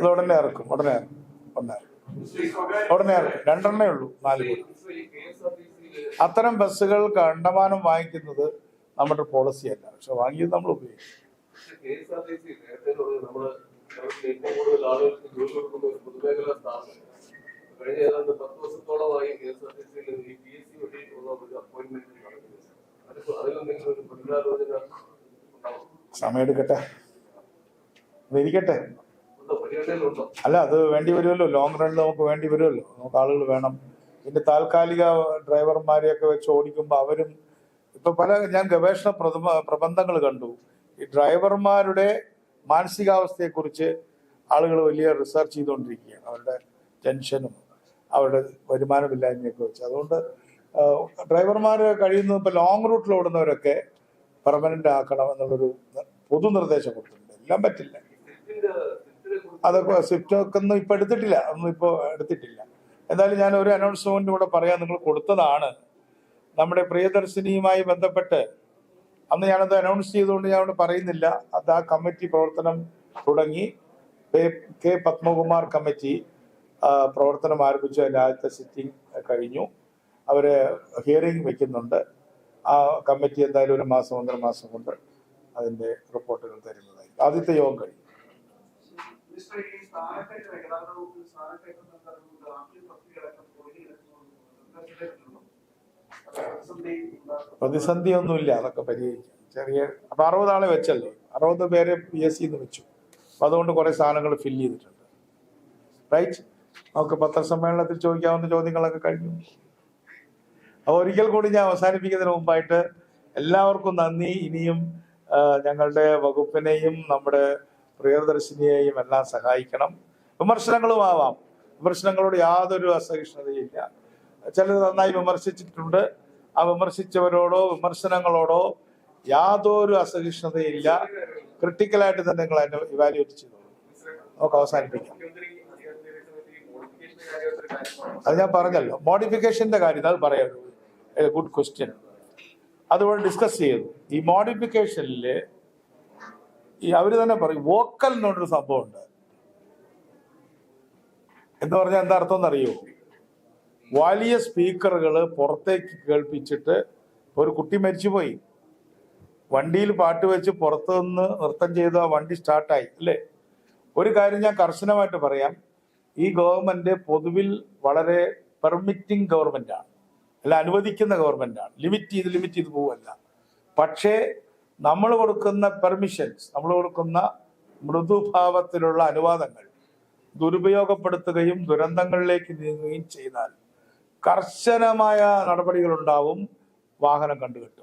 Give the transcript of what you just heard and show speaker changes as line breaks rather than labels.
ഉടനെ ഇറക്കും, ഉടനെ ഇറക്കും. 2 ഉള്ളൂ, 4 കോടി. അത്തരം ബസ്സുകൾ കണ്ടമാനം വാങ്ങിക്കുന്നത് നമ്മുടെ പോളിസി അല്ല, പക്ഷെ വാങ്ങിയത് നമ്മൾ ഉപയോഗിക്കും. സമയമെടുക്കട്ടെ, അതിരിക്കട്ടെ. അല്ല, അത് വേണ്ടി വരുമല്ലോ, ലോങ് റണ്ണിൽ നമുക്ക് വേണ്ടി വരുമല്ലോ, നമുക്ക് ആളുകൾ വേണം. പിന്നെ താൽക്കാലിക ഡ്രൈവർമാരെയൊക്കെ വെച്ച് ഓടിക്കുമ്പോൾ അവരും ഇപ്പൊ ഞാൻ ഗവേഷണ പ്രബന്ധങ്ങൾ കണ്ടു. ഈ ഡ്രൈവർമാരുടെ മാനസികാവസ്ഥയെക്കുറിച്ച് ആളുകൾ വലിയ റിസർച്ച് ചെയ്തുകൊണ്ടിരിക്കുകയാണ്, അവരുടെ ടെൻഷനും അവരുടെ വരുമാനമില്ലായ്മയൊക്കെ വെച്ച്. അതുകൊണ്ട് ഡ്രൈവർമാർ കഴിയുന്നത് ഇപ്പൊ ലോങ് റൂട്ടിൽ ഓടുന്നവരൊക്കെ പെർമനന്റ് ആക്കണം എന്നുള്ളൊരു പൊതു നിർദ്ദേശം കൊടുത്തിട്ടുണ്ട്. എല്ലാം പറ്റില്ല. അതൊക്കെ സ്വിഫ്റ്റ് ഒക്കെ ഒന്നും ഇപ്പൊ എടുത്തിട്ടില്ല, എന്തായാലും ഞാൻ ഒരു അനൗൺസ്മെന്റ് കൂടെ പറയാൻ നിങ്ങൾ കൊടുത്തതാണ്. നമ്മുടെ പ്രിയദർശിനിയുമായി ബന്ധപ്പെട്ട് അന്ന് ഞാനത് അനൗൺസ് ചെയ്തുകൊണ്ട് ഞാൻ അവിടെ പറയുന്നില്ല. അത് ആ കമ്മിറ്റി പ്രവർത്തനം തുടങ്ങി. കെ പത്മകുമാർ കമ്മിറ്റി പ്രവർത്തനം ആരംഭിച്ചു. അതിൻ്റെ ആദ്യത്തെ സിറ്റിംഗ് കഴിഞ്ഞു. അവര് ഹിയറിംഗ് വെക്കുന്നുണ്ട്. ആ കമ്മിറ്റി എന്തായാലും 1 മാസം 1.5 മാസം കൊണ്ട് അതിന്റെ റിപ്പോർട്ടുകൾ തരുന്നതായി. ആദ്യത്തെ യോഗം കഴിഞ്ഞു. പ്രതിസന്ധി ഒന്നുമില്ല, അതൊക്കെ പരിഹരിക്കാം. ചെറിയ 60 ആളെ വെച്ചല്ലോ, 60 പേരെ PSC വെച്ചു. അപ്പൊ അതുകൊണ്ട് കുറെ സാധനങ്ങൾ ഫില്ല് ചെയ്തിട്ടുണ്ട്. റൈറ്റ്, നമുക്ക് പത്രസമ്മേളനത്തിൽ ചോദിക്കാവുന്ന ചോദ്യങ്ങളൊക്കെ കഴിഞ്ഞു. അപ്പോൾ ഒരിക്കൽ കൂടി ഞാൻ അവസാനിപ്പിക്കുന്നതിന് മുമ്പായിട്ട് എല്ലാവർക്കും നന്ദി. ഇനിയും ഞങ്ങളുടെ വകുപ്പിനെയും നമ്മുടെ പ്രിയദർശിനിയെയും എല്ലാം സഹായിക്കണം. വിമർശനങ്ങളും ആവാം, വിമർശനങ്ങളോട് യാതൊരു അസഹിഷ്ണുതയില്ല. ചിലർ നന്നായി വിമർശിച്ചിട്ടുണ്ട്. ആ വിമർശിച്ചവരോടോ വിമർശനങ്ങളോടോ യാതൊരു അസഹിഷ്ണുതയില്ല. ക്രിട്ടിക്കലായിട്ട് തന്നെ നിങ്ങൾ അതിനെ ഇവാലുവേറ്റ് ചെയ്തോളൂ. നമുക്ക് അവസാനിപ്പിക്കാം. അത് ഞാൻ പറഞ്ഞല്ലോ, മോഡിഫിക്കേഷന്റെ കാര്യം അത് പറയാം. Good question. അതുകൊണ്ട് ഡിസ്കസ് ചെയ്തു. ഈ മോഡിഫിക്കേഷനില് അവര് തന്നെ പറയും വോക്കൽ എന്നൊരു സംഭവമുണ്ട്. എന്ന് പറഞ്ഞാൽ എന്താ അർത്ഥം എന്നറിയോ? വലിയ സ്പീക്കറുകൾ പുറത്തേക്ക് കേൾപ്പിച്ചിട്ട്, ഒരു കുട്ടി മരിച്ചുപോയി, വണ്ടിയിൽ പാട്ട് വെച്ച് പുറത്തു നിന്ന് നൃത്തം ചെയ്ത് ആ വണ്ടി സ്റ്റാർട്ടായി അല്ലേ? ഒരു കാര്യം ഞാൻ കർശനമായിട്ട് പറയാം, ഈ ഗവൺമെന്റ് പൊതുവിൽ വളരെ പെർമിറ്റിംഗ് ഗവൺമെന്റാണ്, അല്ല അനുവദിക്കുന്ന ഗവൺമെന്റാണ്. ലിമിറ്റ് ചെയ്ത് പോവല്ല. പക്ഷേ നമ്മൾ കൊടുക്കുന്ന പെർമിഷൻസ്, നമ്മൾ കൊടുക്കുന്ന മൃദുഭാവത്തിലുള്ള അനുവാദങ്ങൾ ദുരുപയോഗപ്പെടുത്തുകയും ദുരന്തങ്ങളിലേക്ക് നീങ്ങുകയും ചെയ്താൽ കർശനമായ നടപടികളുണ്ടാവും. വാഹനം കണ്ടുകെട്ടും.